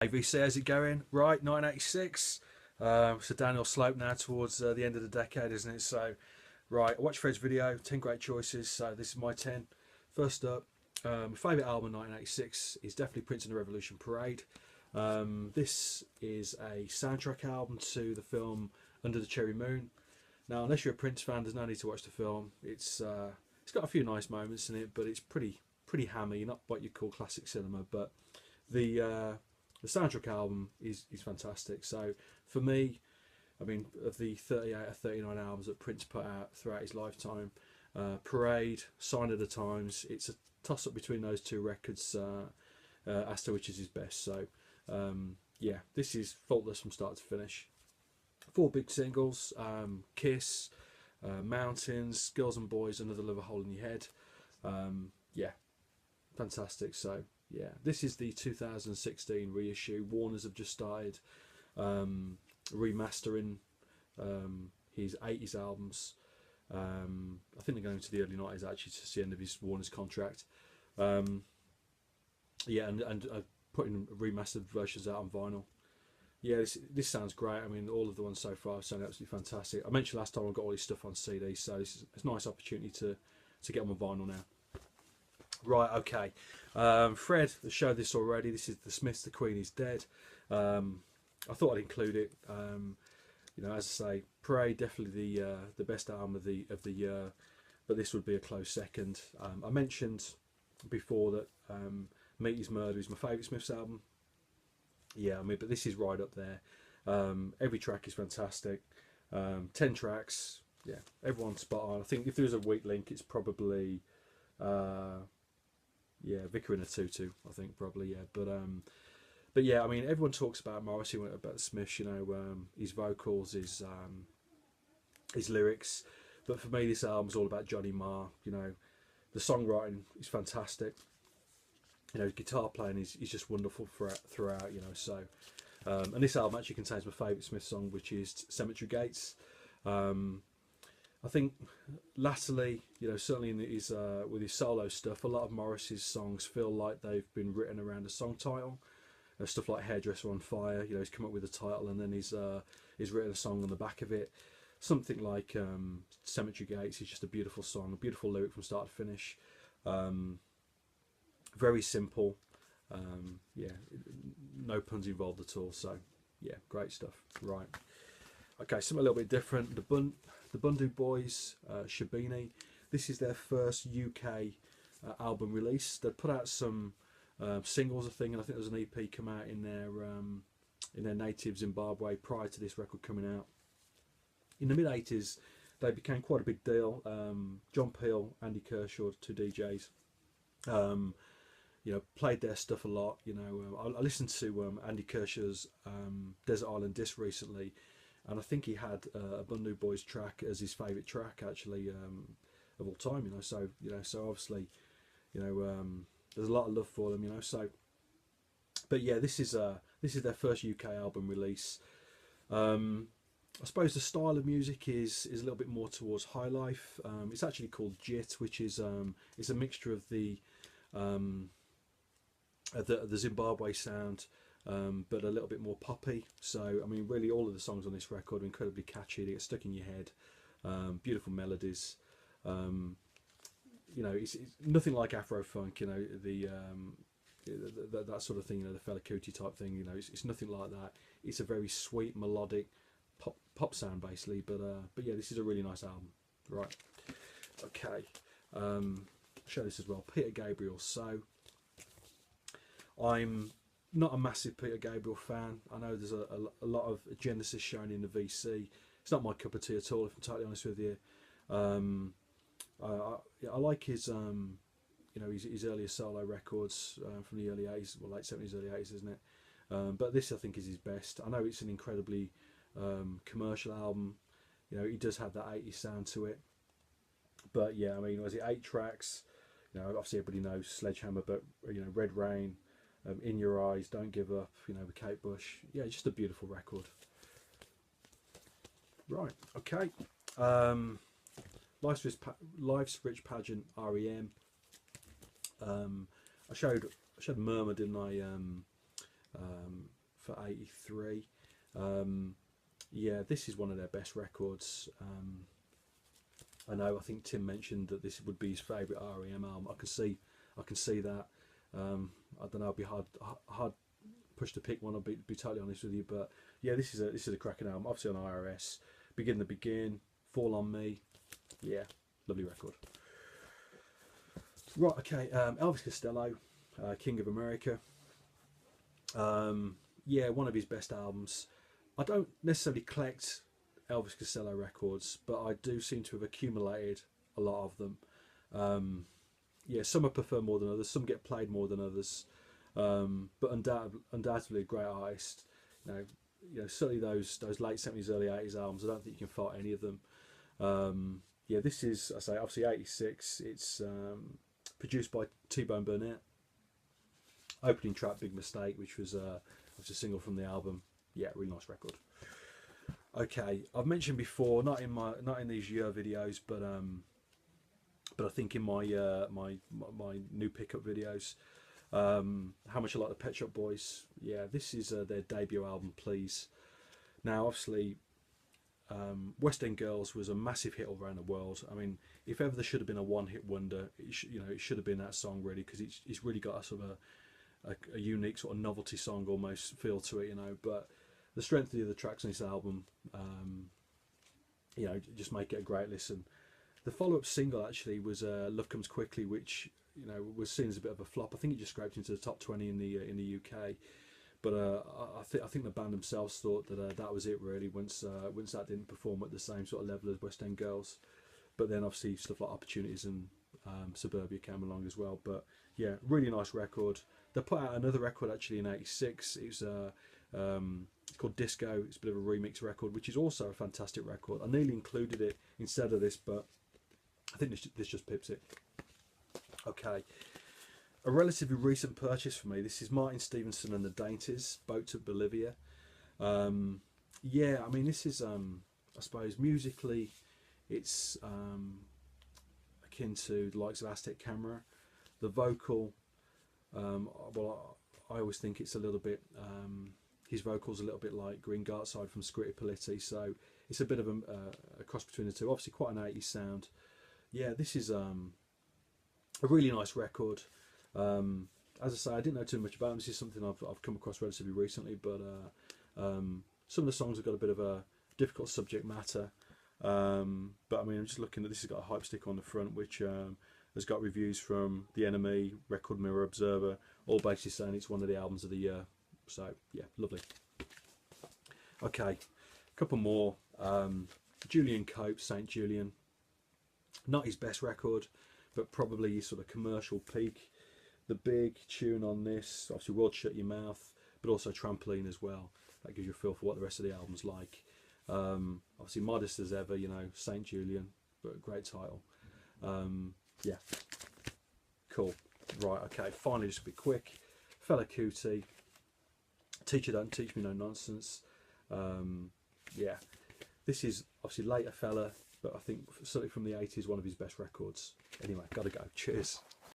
AVC, how's it going? Right, 1986. It's a downhill slope now towards the end of the decade, isn't it? So, right, I watched Fred's video, 10 great choices. So, this is my 10. First up, my favourite album, 1986, is definitely Prince and the Revolution Parade. This is a soundtrack album to the film Under the Cherry Moon. Now, unless you're a Prince fan, there's no need to watch the film. It's got a few nice moments in it, but it's pretty hammy. Not what you call classic cinema, but the soundtrack album is fantastic. So for me, I mean, of the 38 or 39 albums that Prince put out throughout his lifetime, Parade, Sign of the Times, it's a toss up between those two records as to which is his best. So yeah, this is faultless from start to finish. 4 big singles: Kiss, Mountains, Girls and Boys, Another Love, A Hole in Your Head. Yeah, fantastic. So yeah, this is the 2016 reissue. Warner's have just started remastering his 80s albums. I think they're going to the early 90s actually, to the end of his Warner's contract. Yeah, and putting remastered versions out on vinyl. Yeah, this sounds great. I mean, all of the ones so far sound absolutely fantastic. I mentioned last time I got all this stuff on CD, so it's a nice opportunity to get them on vinyl now. Right, okay. Fred has showed this already. This is the Smiths' "The Queen Is Dead." I thought I'd include it. You know, as I say, Parade definitely the best album of the year, but this would be a close second. I mentioned before that Meat Is Murder is my favourite Smiths album. Yeah, I mean, but this is right up there. Every track is fantastic. 10 tracks. Yeah, everyone's spot on. I think if there was a weak link, it's probably yeah, Vicar in a Tutu. I think probably, yeah. But yeah, I mean, everyone talks about Morrissey, about the Smiths. You know, his vocals, his lyrics. But for me, this album's all about Johnny Marr. You know, the songwriting is fantastic. You know, his guitar playing is just wonderful throughout. You know, so and this album actually contains my favourite Smith song, which is Cemetery Gates. I think latterly, you know, certainly in his with his solo stuff, a lot of Morris's songs feel like they've been written around a song title. Stuff like Hairdresser on Fire, you know, he's come up with a title and then he's written a song on the back of it. Something like Cemetery Gates is just a beautiful song, a beautiful lyric from start to finish. Very simple. Yeah, no puns involved at all. So yeah, great stuff. Right. Okay, something a little bit different. The Bundy Boys, Shabini. This is their first UK album release. They put out some singles, I think, and I think there's an EP come out in their native Zimbabwe prior to this record coming out. In the mid '80s, they became quite a big deal. John Peel, Andy Kershaw, 2 DJs. You know, played their stuff a lot. You know, I listened to Andy Kershaw's Desert Island Disc recently, and I think he had a Bundy Boys track as his favourite track actually of all time. You know, so obviously, you know, there's a lot of love for them. You know, so. But yeah, this is their first UK album release. I suppose the style of music is a little bit more towards high life. It's actually called JIT, which is it's a mixture of the Zimbabwe sound, but a little bit more poppy. So I mean, really, all of the songs on this record are incredibly catchy. They get stuck in your head. Beautiful melodies. You know, it's nothing like Afro funk. You know, that sort of thing. You know, the Fela Kuti type thing. You know, it's nothing like that. It's a very sweet, melodic pop sound basically. But yeah, this is a really nice album. Right. Okay. I'll show this as well. Peter Gabriel. So I'm not a massive Peter Gabriel fan. I know there's a lot of Genesis shown in the VC. It's not my cup of tea at all, if I'm totally honest with you. I like his you know, his earlier solo records from the early 80s, well, late 70s, early 80s, isn't it? But this, I think, is his best. I know it's an incredibly commercial album. You know, he does have that 80s sound to it. But yeah, I mean, was it 8 tracks? You know, obviously everybody knows Sledgehammer, but you know, Red Rain, In Your Eyes, Don't Give Up, you know, with Kate Bush. Yeah, just a beautiful record. Right, okay. Life's Rich Pageant, REM. I showed Murmur, didn't I? for 83. Yeah, this is one of their best records. I know, I think Tim mentioned that this would be his favourite REM album. I can see that. I don't know, it'd be hard push to pick one, I'll be totally honest with you, but yeah, this is a cracking album. Obviously on IRS, Begin the Begin, Fall on Me, yeah, lovely record. Right, okay, Elvis Costello, King of America. Yeah, one of his best albums. I don't necessarily collect Elvis Costello records, but I do seem to have accumulated a lot of them. Yeah, some I prefer more than others, some get played more than others, but undoubtedly a great artist. You know, certainly those late 70s, early 80s albums, I don't think you can fault any of them. Yeah, this is, I say, obviously 86. It's produced by T-Bone Burnett. Opening track, Big Mistake, which was a single from the album. Yeah, really nice record. Okay, I've mentioned before, not in these year videos, but I think in my my new pickup videos, how much I like the Pet Shop Boys. Yeah, this is their debut album, Please. Now, obviously, West End Girls was a massive hit all around the world. I mean, if ever there should have been a one-hit wonder, it should have been that song, really, because it's really got a sort of a unique sort of novelty song almost feel to it, you know. But the strength of the other tracks on this album, you know, just make it a great listen. The follow-up single actually was Love Comes Quickly, which, you know, was seen as a bit of a flop. I think it just scraped into the top 20 in the UK. But I think the band themselves thought that that was it, really, once that didn't perform at the same sort of level as West End Girls. But then obviously stuff like Opportunities and Suburbia came along as well. But yeah, really nice record. They put out another record actually in '86. It was it's called Disco. It's a bit of a remix record, which is also a fantastic record. I nearly included it instead of this, but I think this just pips it. Okay. A relatively recent purchase for me. This is Martin Stephenson and the Dainties, Boat to Bolivia. Yeah, I mean, this is, I suppose, musically, it's akin to the likes of Aztec Camera. The vocal, well, I always think it's a little bit, his vocal's a little bit like Green Gartside from Scritti Politti, so it's a bit of a cross between the two. Obviously, quite an 80s sound. Yeah, this is a really nice record. As I say, I didn't know too much about them. This is something I've come across relatively recently, but some of the songs have got a bit of a difficult subject matter. But I mean, I'm just looking at this. Has got a hype stick on the front, which has got reviews from The Enemy, Record Mirror, Observer, all basically saying it's one of the albums of the year. So yeah, lovely. Okay, a couple more. Julian Cope, Saint Julian. Not his best record, but probably his sort of commercial peak. The big tune on this, obviously World Shut Your Mouth, but also Trampoline as well. That gives you a feel for what the rest of the album's like. Obviously Modest as Ever, you know, Saint Julian, but a great title. Yeah, cool. Right, okay, finally just a bit quick. Fela Kuti, Teacher Don't Teach Me No Nonsense. Yeah, this is obviously later Fela, but I think certainly from the 80s, one of his best records. Anyway, gotta go. Cheers.